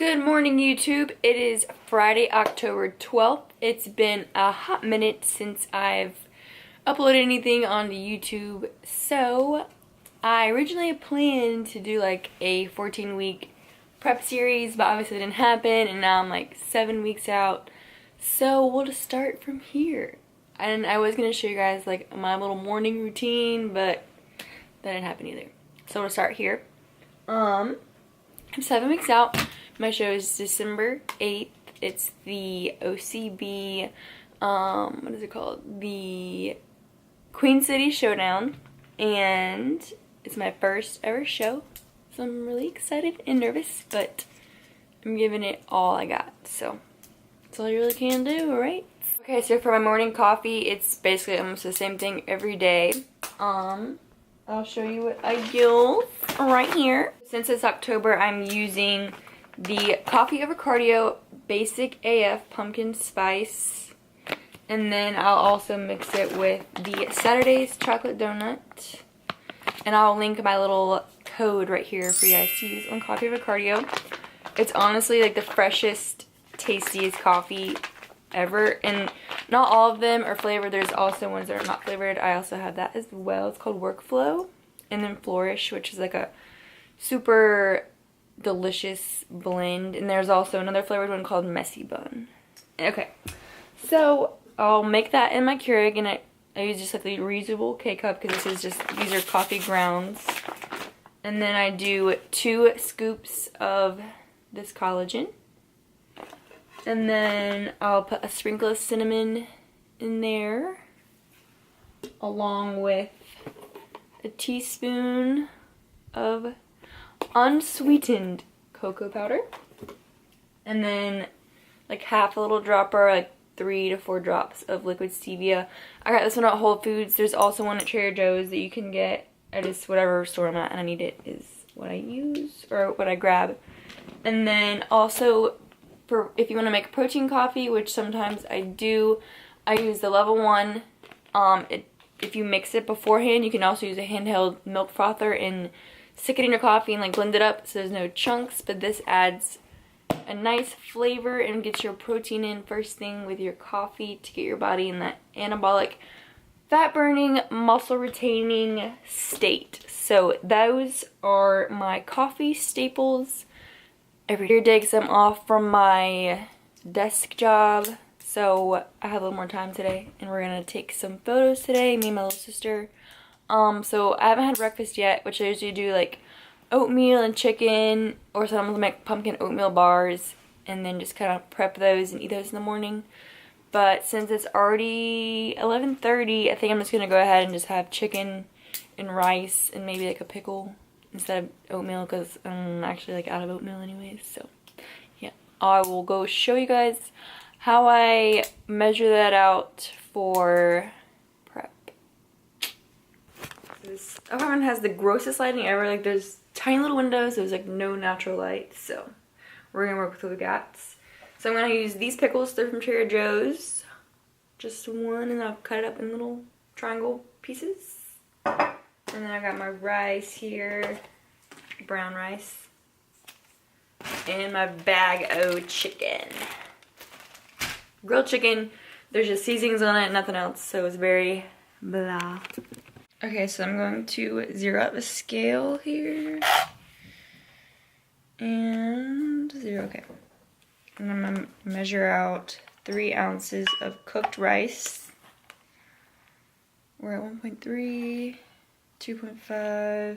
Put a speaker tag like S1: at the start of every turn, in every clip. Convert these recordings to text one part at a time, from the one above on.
S1: Good morning, YouTube. It is Friday, October 12th. It's been a hot minute since I've uploaded anything onto YouTube. So, I originally planned to do like a 14-week prep series, but obviously it didn't happen, and now I'm like 7 weeks out. So, we'll just start from here. And I was going to show you guys like my little morning routine, but that didn't happen either. So, we'll start here. I'm 7 weeks out. My show is December 8th. It's the OCB, what is it called? The Queen City Showdown. And it's my first ever show. So I'm really excited and nervous, but I'm giving it all I got. So that's all you really can do, right? Okay, so for my morning coffee, it's basically almost the same thing every day. I'll show you what I use right here. Since it's October, I'm using the Coffee Over Cardio Basic AF Pumpkin Spice. And then I'll also mix it with the Saturday's Chocolate Donut. And I'll link my little code right here for you guys to use on Coffee Over Cardio. It's honestly like the freshest, tastiest coffee ever. And not all of them are flavored. There's also ones that are not flavored. I also have that as well. It's called Workflow. And then Flourish, which is like a super delicious blend. And there's also another flavored one called Messy Bun. Okay, so I'll make that in my Keurig, and I use just like the reusable K-cup because this is just, these are coffee grounds. And then I do 2 scoops of this collagen. And then I'll put a sprinkle of cinnamon in there, along with a teaspoon of unsweetened cocoa powder, and then like half a little dropper, like 3 to 4 drops of liquid stevia. I got this one at Whole Foods. There's also one at Trader Joe's that you can get at just whatever store I'm at and I need it is what I use or what I grab. And then also, for if you want to make a protein coffee, which sometimes I do, I use the level 1. If you mix it beforehand, you can also use a handheld milk frother and stick it in your coffee and like blend it up so there's no chunks, but this adds a nice flavor and gets your protein in first thing with your coffee to get your body in that anabolic, fat burning, muscle retaining state. So those are my coffee staples every day because I'm off from my desk job. So I have a little more time today, and we're gonna take some photos today, me and my little sister. So I haven't had breakfast yet, which I usually do like oatmeal and chicken, or sometimes I'll make pumpkin oatmeal bars and then just kind of prep those and eat those in the morning. But since it's already 11:30, I think I'm just gonna go ahead and just have chicken and rice and maybe like a pickle instead of oatmeal, because I'm actually like out of oatmeal anyways. So yeah, I will go show you guys how I measure that out for prep. This apartment has the grossest lighting ever. Like there's tiny little windows, there's like no natural light, so we're gonna work with what we got. So I'm gonna use these pickles. They're from Trader Joe's. Just one, and I'll cut it up in little triangle pieces. And then I got my rice here, brown rice, and my bag of chicken. Grilled chicken. There's just seasonings on it, nothing else, so it's very blah. Okay, so I'm going to zero out the scale here. And 0, okay. And I'm gonna measure out 3 ounces of cooked rice. We're at 1.3, 2.5,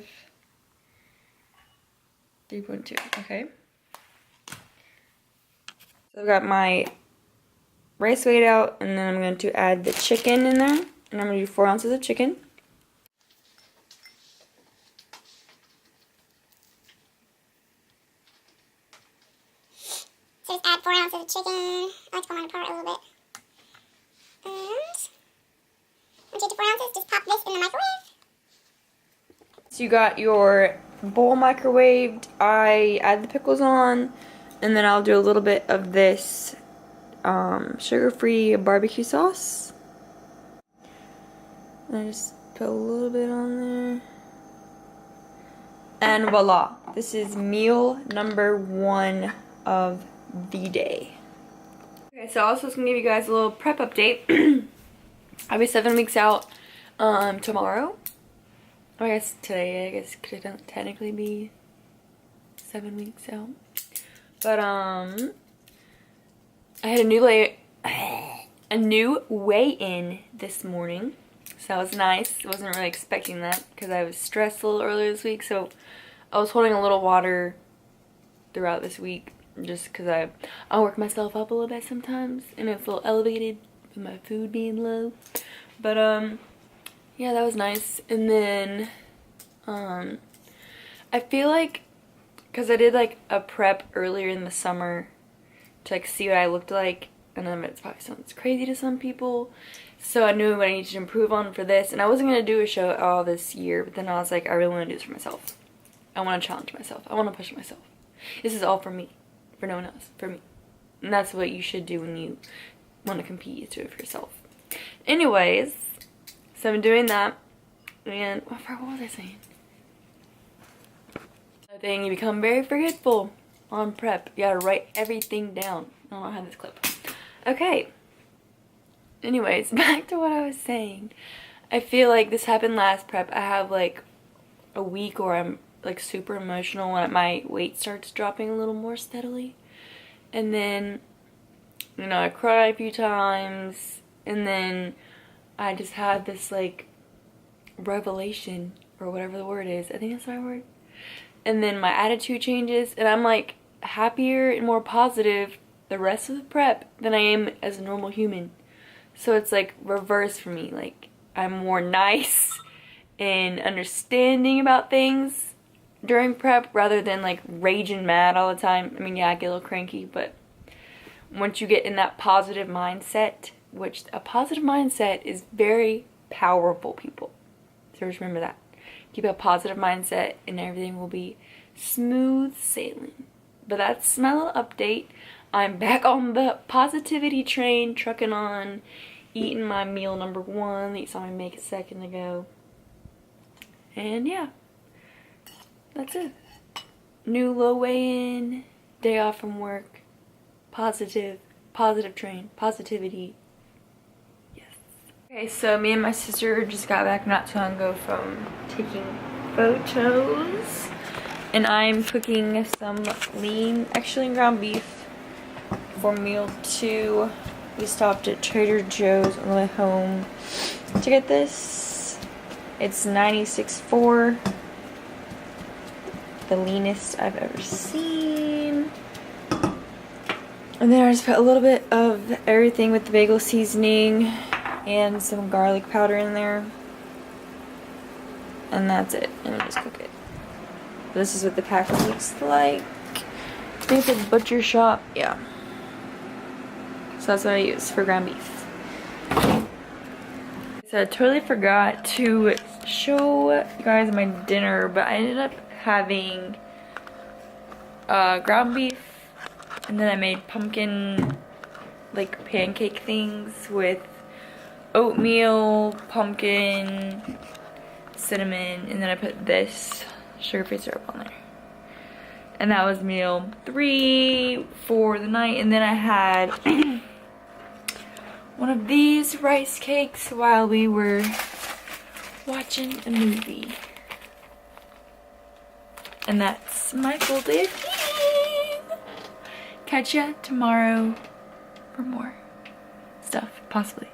S1: 3.2, okay. So I've got my rice weighed out, and then I'm going to add the chicken in there. And I'm going to do 4 ounces of chicken.
S2: So just add 4 ounces of chicken. I like to pull mine apart a little bit. And once you get to 4 ounces, just pop this in the microwave.
S1: So you got your bowl microwaved. I add the pickles on, and then I'll do a little bit of this sugar-free barbecue sauce. And I just put a little bit on there. And voila, this is meal number 1 of the day. Okay, so I also was gonna give you guys a little prep update. I'll be 7 weeks out tomorrow. I guess today, I guess could it technically be 7 weeks out. But I had a new weigh-in this morning. So that was nice. I wasn't really expecting that because I was stressed a little earlier this week. So I was holding a little water throughout this week just because I work myself up a little bit sometimes and it's a little elevated with my food being low. But yeah, that was nice. And then I feel like because I did like a prep earlier in the summer to like see what I looked like, and then it probably sounds crazy to some people, so I knew what I needed to improve on for this. And I wasn't going to do a show all this year, but then I was like, I really want to do this for myself. I want to challenge myself. I want to push myself. This is all for me, for no one else, for me. And that's what you should do when you want to compete, is do it for yourself. Anyways, so I'm doing that, and what was I saying? I think you become very forgetful on prep. You gotta write everything down. I don't have this clip. Okay. Anyways, back to what I was saying. I feel like this happened last prep. I have like a week where I'm like super emotional when my weight starts dropping a little more steadily. And then, you know, I cry a few times. And then I just had this like revelation, or whatever the word is. I think that's the right word. And then my attitude changes, and I'm like happier and more positive the rest of the prep than I am as a normal human. So it's like reverse for me. Like I'm more nice and understanding about things during prep rather than like raging mad all the time. I mean, yeah, I get a little cranky, but once you get in that positive mindset, which a positive mindset is very powerful, people. So just remember that. Keep a positive mindset and everything will be smooth sailing. But that's my little update. I'm back on the positivity train, trucking on, eating my meal number 1 that you saw me make a second ago. And yeah, that's it. New low weigh-in, day off from work, positive train, positivity. Okay, so me and my sister just got back not too long ago from taking photos. And I'm cooking some lean ground beef for meal 2. We stopped at Trader Joe's on the way home to get this. It's 96.4. The leanest I've ever seen. And then I just put a little bit of everything with the bagel seasoning and some garlic powder in there, and that's it. And I just cook it. This is what the package looks like. I think it's a butcher shop. Yeah. So that's what I use for ground beef. So I totally forgot to show you guys my dinner, but I ended up having ground beef, and then I made pumpkin like pancake things with oatmeal, pumpkin, cinnamon, and then I put this sugar-free syrup on there. And that was meal 3 for the night. And then I had one of these rice cakes while we were watching a movie. And that's my full day of eating. Catch ya tomorrow for more stuff, possibly.